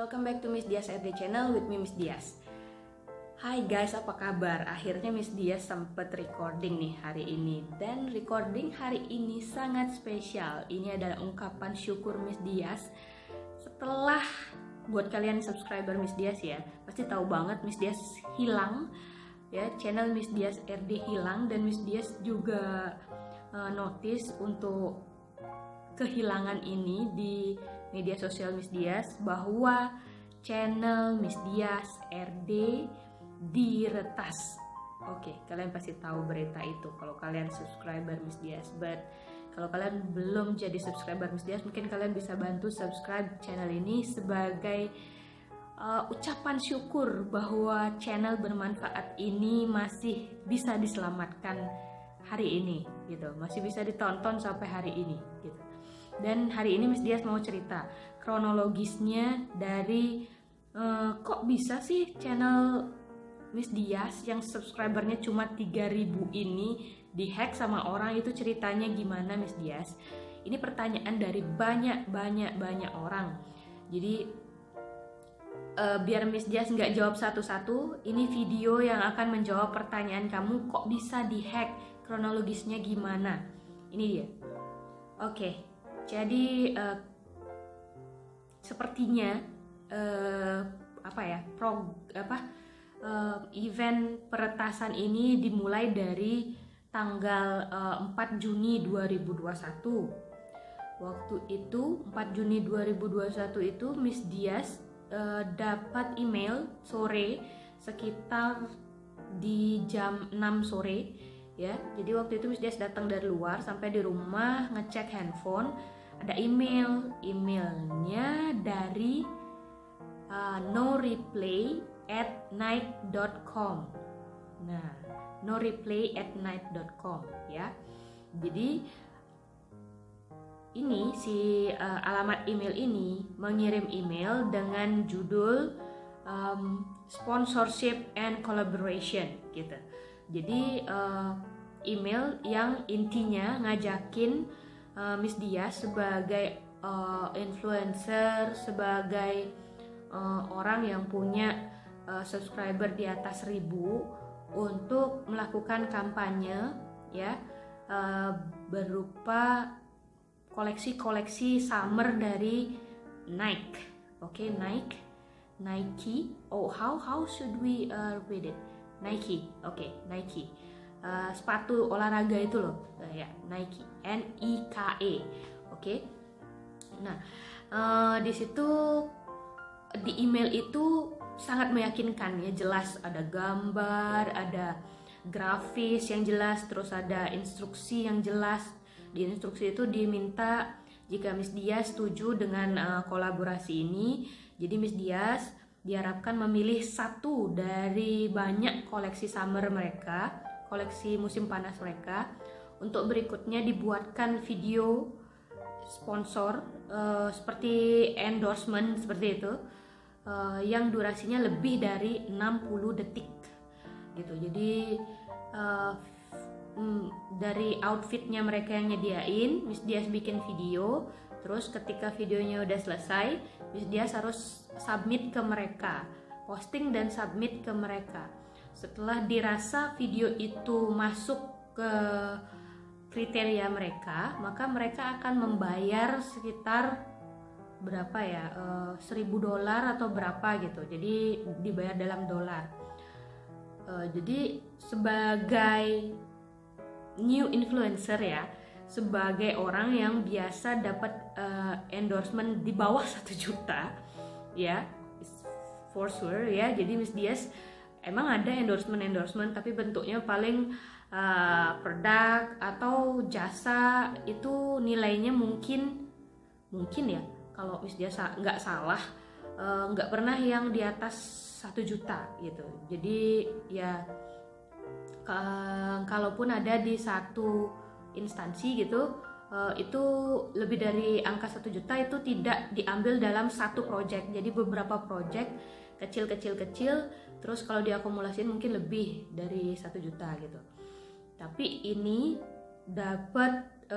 Welcome back to Miss Dias RD Channel with me Miss Dias. Hai guys, apa kabar? Akhirnya Miss Dias sempat recording nih hari ini. Dan recording hari ini sangat spesial. Ini adalah ungkapan syukur Miss Dias setelah, buat kalian subscriber Miss Dias ya, pasti tahu banget Miss Dias hilang ya, channel Miss Dias RD hilang. Dan Miss Dias juga notice untuk kehilangan ini di media sosial Miss Dias, bahwa channel Miss Dias RD diretas. Oke, kalian pasti tahu berita itu kalau kalian subscriber Miss Dias. But kalau kalian belum jadi subscriber Miss Dias, mungkin kalian bisa bantu subscribe channel ini sebagai ucapan syukur bahwa channel bermanfaat ini masih bisa diselamatkan hari ini gitu, masih bisa ditonton sampai hari ini gitu. Dan hari ini Miss Dias mau cerita kronologisnya dari kok bisa sih channel Miss Dias yang subscribernya cuma 3.000 ini dihack sama orang. Itu ceritanya gimana Miss Dias? Ini pertanyaan dari banyak orang. Jadi biar Miss Dias nggak jawab satu-satu, ini video yang akan menjawab pertanyaan kamu, kok bisa dihack, kronologisnya gimana. Ini dia. Oke. Jadi sepertinya event peretasan ini dimulai dari tanggal 4 Juni 2021. Waktu itu 4 Juni 2021 itu Miss Dias dapat email sore sekitar di jam 6 sore ya. Jadi waktu itu Miss Dias datang dari luar, sampai di rumah ngecek handphone, ada emailnya dari noreply@night.com. Nah, noreply@night.com ya. Jadi ini si alamat email ini mengirim email dengan judul sponsorship and collaboration gitu. Jadi email yang intinya ngajakin Miss Dias sebagai influencer, sebagai orang yang punya subscriber di atas 1.000 untuk melakukan kampanye ya, berupa koleksi-koleksi summer dari Nike. Oke, Nike. Oh, how should we read it? Nike. Oke, Nike. Sepatu olahraga itu loh, ya, Nike, Nike. Oke. Nah, di situ di email itu sangat meyakinkan ya, jelas ada gambar, ada grafis yang jelas, terus ada instruksi yang jelas. Di instruksi itu diminta jika Miss Dias setuju dengan kolaborasi ini, jadi Miss Dias diharapkan memilih satu dari banyak koleksi summer mereka, koleksi musim panas mereka, untuk berikutnya dibuatkan video sponsor seperti endorsement seperti itu, yang durasinya lebih dari 60 detik gitu. Jadi dari outfitnya mereka yang nyediain, Miss Dias bikin video. Terus ketika videonya udah selesai, Miss Dias harus submit ke mereka, posting dan submit ke mereka. Setelah dirasa video itu masuk ke kriteria mereka, maka mereka akan membayar sekitar berapa ya, $1.000 atau berapa gitu. Jadi dibayar dalam dolar. Jadi sebagai new influencer ya, sebagai orang yang biasa dapat endorsement di bawah 1 juta ya, for sure ya. Jadi Miss Dias emang ada endorsement tapi bentuknya paling produk atau jasa, itu nilainya mungkin ya, kalau Miss Dias nggak salah nggak pernah yang di atas 1 juta gitu. Jadi ya kalaupun ada di satu instansi gitu, itu lebih dari angka 1 juta itu tidak diambil dalam satu project. Jadi beberapa project kecil, terus kalau diakumulasiin mungkin lebih dari 1 juta gitu. Tapi ini dapat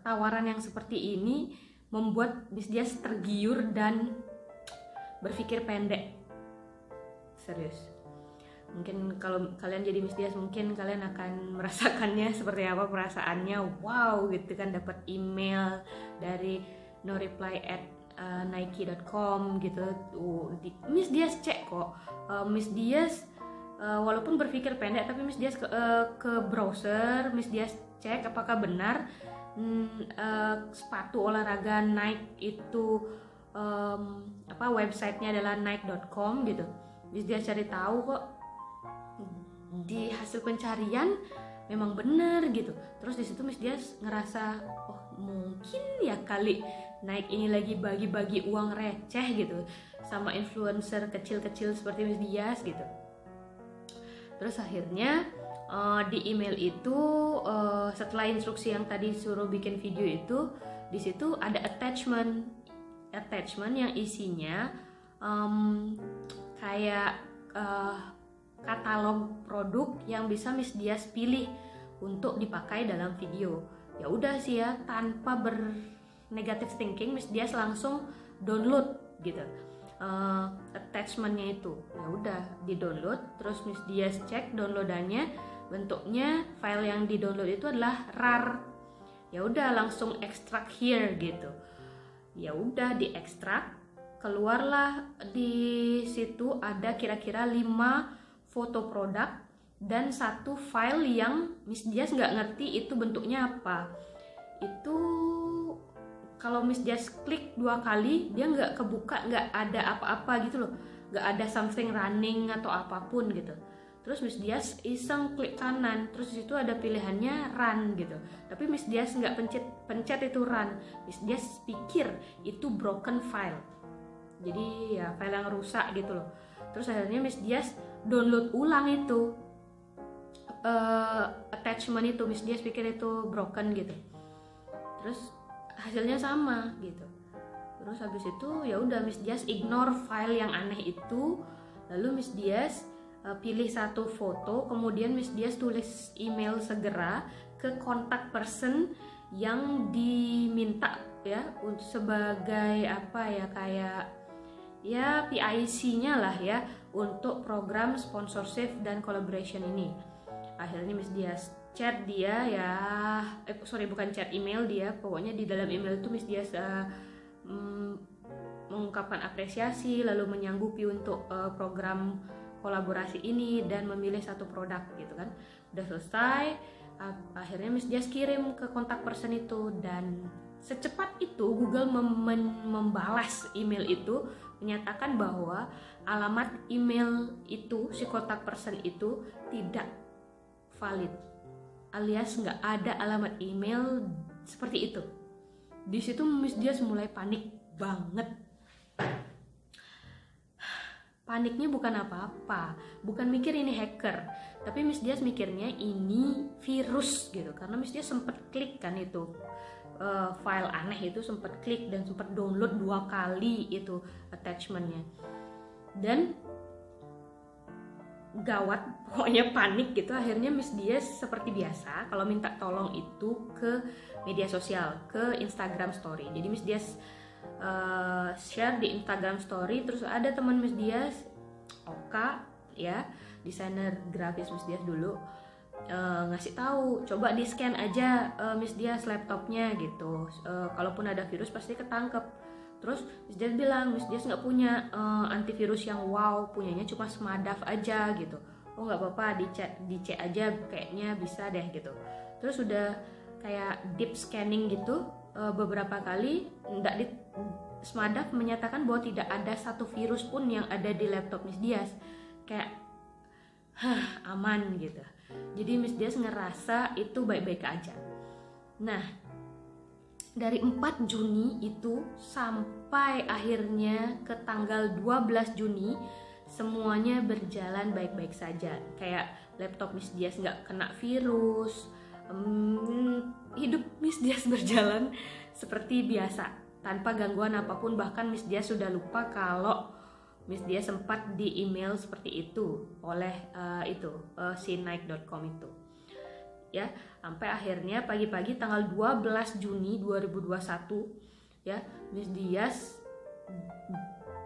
tawaran yang seperti ini membuat Miss Dias tergiur dan berpikir pendek. Serius. Mungkin kalau kalian jadi Miss Dias, mungkin kalian akan merasakannya seperti apa perasaannya. Wow gitu kan, dapat email dari no reply at nike.com gitu. Miss Dias cek kok. Miss Dias walaupun berpikir pendek, tapi Miss Dias ke browser, Miss Dias cek apakah benar sepatu olahraga Nike itu websitenya adalah nike.com gitu. Miss Dias cari tahu kok, di hasil pencarian memang benar gitu. Terus di situ Miss Dias ngerasa, oh mungkin ya kali Nike ini lagi bagi-bagi uang receh gitu sama influencer kecil-kecil seperti Miss Dias gitu. Terus akhirnya di email itu setelah instruksi yang tadi suruh bikin video itu, di situ ada attachment yang isinya kayak katalog produk yang bisa Miss Dias pilih untuk dipakai dalam video. Ya udah sih ya, tanpa bernegative thinking, Miss Dias langsung download gitu attachmentnya itu. Ya udah di download, terus Miss Dias cek downloadannya, bentuknya file yang di download itu adalah RAR. Ya udah langsung extract here gitu. Ya udah di ekstrak, keluarlah di situ ada kira-kira 5 foto produk dan 1 file yang Miss Dias nggak ngerti itu bentuknya apa. Itu kalau Miss Dias klik 2 kali dia nggak kebuka, nggak ada apa-apa gitu loh, nggak ada something running atau apapun gitu. Terus Miss Dias iseng klik kanan, terus di situ ada pilihannya run gitu. Tapi Miss Dias nggak pencet itu run. Miss Dias pikir itu broken file. Jadi ya file yang rusak gitu loh. Terus akhirnya Miss Dias download ulang itu attachment itu. Miss Dias pikir itu broken gitu. Terus hasilnya sama gitu. Terus habis itu ya udah Miss Dias ignore file yang aneh itu. Lalu Miss Dias pilih 1 foto, kemudian Miss Dias tulis email segera ke kontak person yang diminta ya sebagai apa ya, kayak ya PIC-nya lah ya untuk program sponsorship dan collaboration ini. Akhirnya Miss Dias chat dia ya, bukan chat, email dia. Pokoknya di dalam email itu Miss Dias mengungkapkan apresiasi, lalu menyanggupi untuk program kolaborasi ini dan memilih 1 produk gitu kan. Udah selesai, akhirnya Miss Dias kirim ke kontak person itu, dan secepat itu Google membalas email itu, menyatakan bahwa alamat email itu, si kontak person itu tidak valid, alias nggak ada alamat email seperti itu. Di situ Miss Dias mulai panik banget. Paniknya bukan apa-apa, bukan mikir ini hacker, tapi Miss Dias mikirnya ini virus gitu, karena Miss Dias sempat klik kan itu file aneh itu, sempat klik dan sempat download 2 kali itu attachmentnya. Dan gawat, pokoknya panik gitu. Akhirnya Miss Dias seperti biasa kalau minta tolong itu ke media sosial, ke Instagram story. Jadi Miss Dias share di Instagram story, terus ada teman Miss Dias, Oka ya, desainer grafis Miss Dias dulu, ngasih tahu, coba di scan aja Miss Dias laptopnya gitu, kalaupun ada virus pasti ketangkep. Terus Miss Dias bilang Miss Dias nggak punya antivirus yang wow, punyanya cuma Smadaf aja gitu. Oh nggak apa-apa, dicek aja, kayaknya bisa deh gitu. Terus udah kayak deep scanning gitu beberapa kali, Smadaf menyatakan bahwa tidak ada 1 virus pun yang ada di laptop Miss Dias. Kayak aman gitu. Jadi Miss Dias ngerasa itu baik-baik aja. Nah, dari 4 Juni itu sampai akhirnya ke tanggal 12 Juni semuanya berjalan baik-baik saja. Kayak laptop Miss Dias nggak kena virus, hidup Miss Dias berjalan seperti biasa tanpa gangguan apapun. Bahkan Miss Dias sudah lupa kalau Miss Dias sempat di email seperti itu oleh si Nike.com itu ya. Sampai akhirnya pagi-pagi tanggal 12 Juni 2021 ya, Miss Dias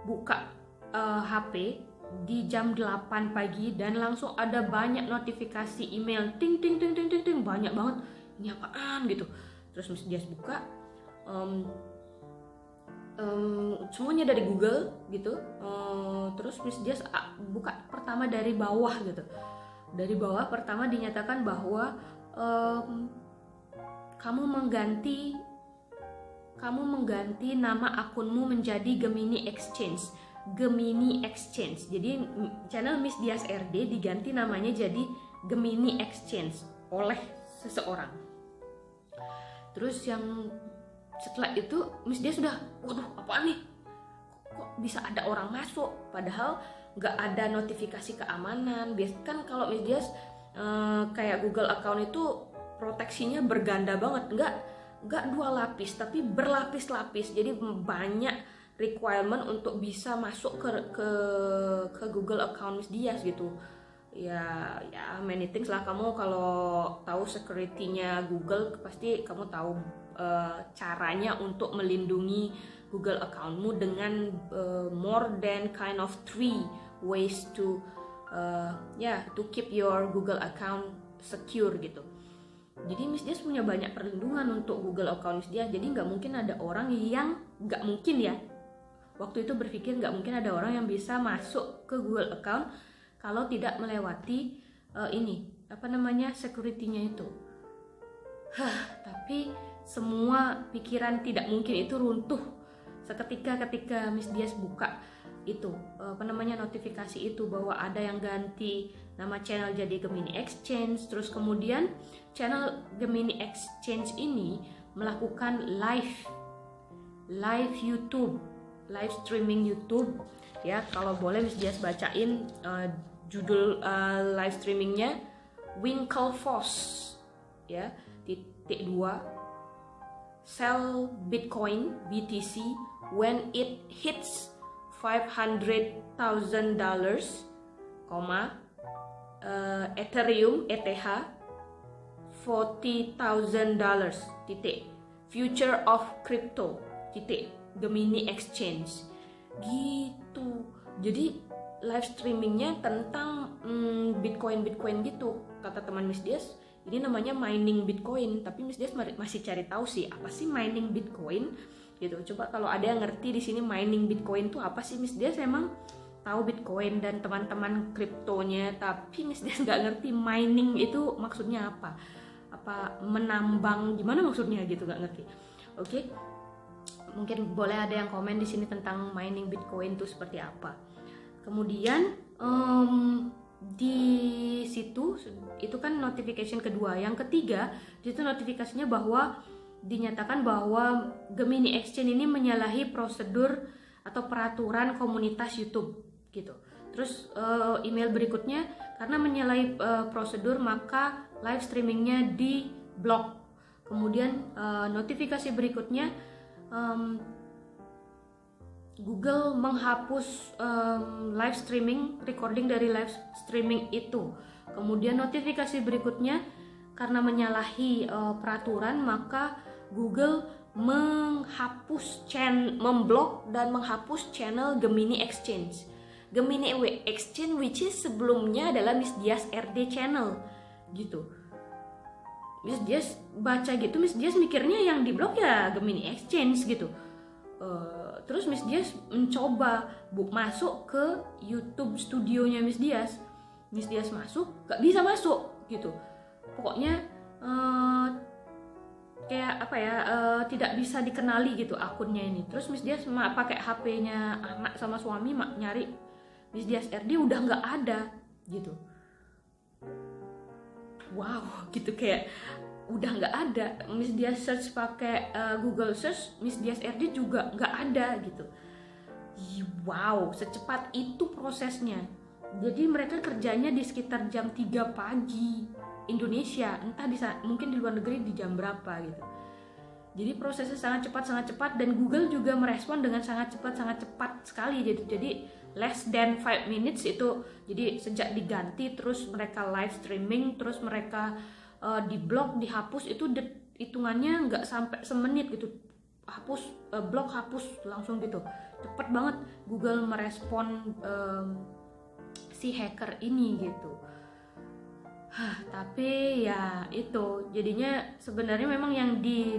buka HP di jam 8 pagi dan langsung ada banyak notifikasi email ting ting ting ting ting ting, banyak banget, ini apaan gitu. Terus Miss Dias buka, semuanya dari Google gitu. Terus Miss Dias buka pertama dari bawah gitu. Dari bawah pertama dinyatakan bahwa kamu mengganti nama akunmu menjadi Gemini Exchange. Gemini Exchange. Jadi channel Miss Dias RD diganti namanya jadi Gemini Exchange oleh seseorang. Terus yang setelah itu Miss Dias sudah, waduh apaan nih? Kok bisa ada orang masuk? Padahal nggak ada notifikasi keamanan. Biasanya kan kalau Miss Dias kayak Google account itu proteksinya berganda banget, nggak 2 lapis tapi berlapis-lapis. Jadi banyak requirement untuk bisa masuk ke Google account Miss Dias gitu. Ya many things lah. Kamu kalau tahu security-nya Google pasti kamu tahu caranya untuk melindungi Google accountmu dengan more than kind of 3 ways to keep your Google account secure gitu. Jadi Miss Dias punya banyak perlindungan untuk Google account Miss Dias. Jadi nggak mungkin ada orang yang waktu itu berpikir nggak mungkin ada orang yang bisa masuk ke Google account kalau tidak melewati security-nya itu. Tapi semua pikiran tidak mungkin itu runtuh seketika ketika Miss Dias buka itu notifikasi itu bahwa ada yang ganti nama channel jadi Gemini Exchange. Terus kemudian channel Gemini Exchange ini melakukan live YouTube, live streaming YouTube ya. Kalau boleh Miss Dias bacain judul live streamingnya, Winklevoss ya, _2 sell Bitcoin BTC when it hits $500,000, Ethereum ETH $40,000, future of crypto, Gemini Exchange gitu. Jadi live streamingnya tentang Bitcoin gitu. Kata teman Miss Dias, ini namanya mining Bitcoin. Tapi Miss Dias masih cari tahu sih apa sih mining Bitcoin gitu. Coba kalau ada yang ngerti di sini mining Bitcoin itu apa sih. Miss Dias emang tahu Bitcoin dan teman-teman kriptonya, tapi Miss Dias nggak ngerti mining itu maksudnya apa menambang gimana maksudnya gitu, nggak ngerti. Oke. Mungkin boleh ada yang komen di sini tentang mining Bitcoin itu seperti apa. Kemudian di situ itu kan notification kedua. Yang ketiga itu notifikasinya bahwa dinyatakan bahwa Gemini Exchange ini menyalahi prosedur atau peraturan komunitas YouTube gitu. Terus email berikutnya, karena menyalahi prosedur maka live streamingnya di blok. Kemudian notifikasi berikutnya, Google menghapus live streaming, recording dari live streaming itu. Kemudian notifikasi berikutnya, karena menyalahi peraturan maka Google memblok dan menghapus channel Gemini Exchange. Gemini Exchange which is sebelumnya adalah Miss Dias RD channel gitu. Miss Dias baca gitu, Miss Dias mikirnya yang diblok ya Gemini Exchange gitu. Terus Miss Dias mencoba masuk ke YouTube studionya Miss Dias. Miss Dias masuk, gak bisa masuk gitu. Pokoknya tidak bisa dikenali gitu akunnya ini. Terus Miss Dias pakai HP-nya anak sama suami nyari Miss Dias RD, udah nggak ada gitu. Wow gitu, kayak udah nggak ada. Miss Dias search pakai Google search, Miss Dias RD juga nggak ada gitu. Wow, secepat itu prosesnya. Jadi mereka kerjanya di sekitar jam 3 pagi Indonesia, entah mungkin di luar negeri di jam berapa gitu. Jadi prosesnya sangat cepat dan Google juga merespon dengan sangat cepat sekali. Jadi less than 5 minutes itu. Jadi sejak diganti terus mereka live streaming, terus mereka diblok, dihapus, itu hitungannya nggak sampai semenit gitu. hapus, blok hapus langsung gitu. Cepet banget Google merespon si hacker ini gitu. Tapi ya itu jadinya sebenarnya memang yang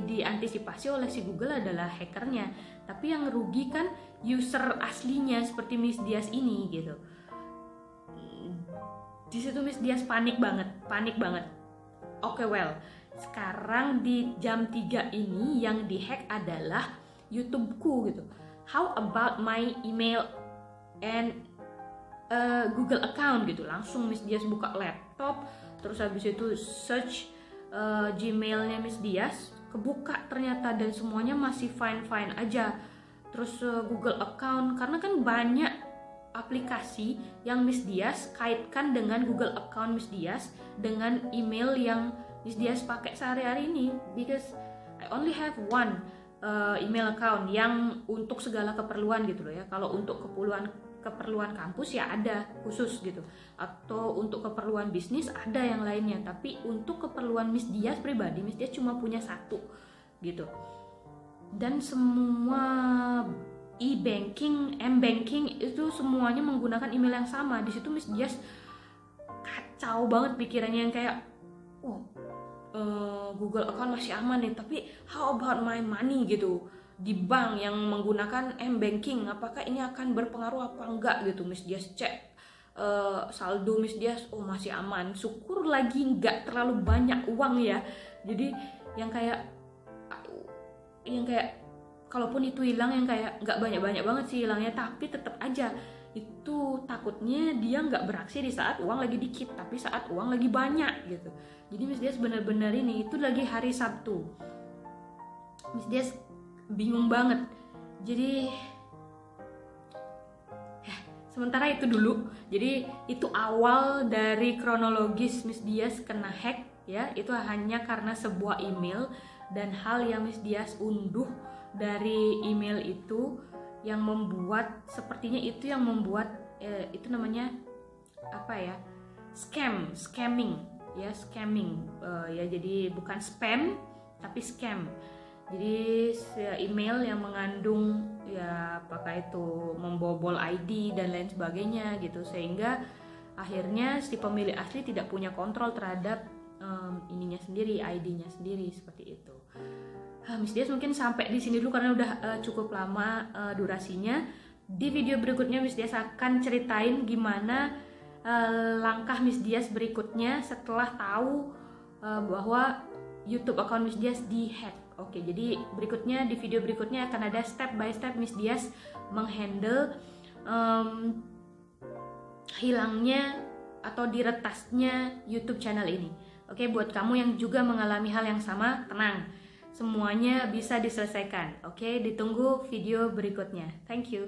diantisipasi oleh si Google adalah hackernya, tapi yang rugi kan user aslinya seperti Miss Dias ini gitu. Di situ Miss Dias panik banget. Oke, well, sekarang di jam 3 ini yang dihack adalah YouTube-ku gitu. How about my email and Google account gitu. Langsung Miss Dias buka laptop, terus habis itu search Gmailnya Miss Dias, kebuka ternyata dan semuanya masih fine aja. Terus Google account, karena kan banyak aplikasi yang Miss Dias kaitkan dengan Google account Miss Dias dengan email yang Miss Dias pakai sehari-hari ini, because I only have one email account yang untuk segala keperluan gitu loh ya. Kalau untuk keperluan kampus ya ada khusus gitu, atau untuk keperluan bisnis ada yang lainnya, tapi untuk keperluan Miss Dias pribadi, Miss Dias cuma punya satu gitu. Dan semua e-banking, m-banking itu semuanya menggunakan email yang sama. Di situ Miss Dias kacau banget pikirannya, yang kayak Google account masih aman nih, tapi how about my money gitu di bank yang menggunakan m-banking, apakah ini akan berpengaruh apa enggak gitu. Miss Dias cek saldo Miss Dias, masih aman, syukur lagi nggak terlalu banyak uang ya. Jadi yang kayak kalaupun itu hilang, yang kayak nggak banyak banget sih hilangnya, tapi tetap aja itu takutnya dia nggak beraksi di saat uang lagi dikit, tapi saat uang lagi banyak gitu. Jadi Miss Dias benar-benar ini, itu lagi hari Sabtu, Miss Dias bingung banget. Jadi sementara itu dulu, jadi itu awal dari kronologis Miss Dias kena hack ya. Itu hanya karena sebuah email dan hal yang Miss Dias unduh dari email itu yang membuat, sepertinya itu yang membuat itu namanya apa ya, scamming ya, jadi bukan spam tapi scam. Jadi email yang mengandung ya apakah itu membobol ID dan lain sebagainya gitu, sehingga akhirnya si pemilik asli tidak punya kontrol terhadap ininya sendiri, ID-nya sendiri, seperti itu. Miss Dias mungkin sampai di sini dulu karena udah cukup lama durasinya. Di video berikutnya Miss Dias akan ceritain gimana langkah Miss Dias berikutnya setelah tahu bahwa YouTube account Miss Dias dihack. Oke, jadi berikutnya di video berikutnya akan ada step by step Miss Dias menghandle hilangnya atau diretasnya YouTube channel ini. Oke, buat kamu yang juga mengalami hal yang sama, tenang. Semuanya bisa diselesaikan. Oke, ditunggu video berikutnya. Thank you.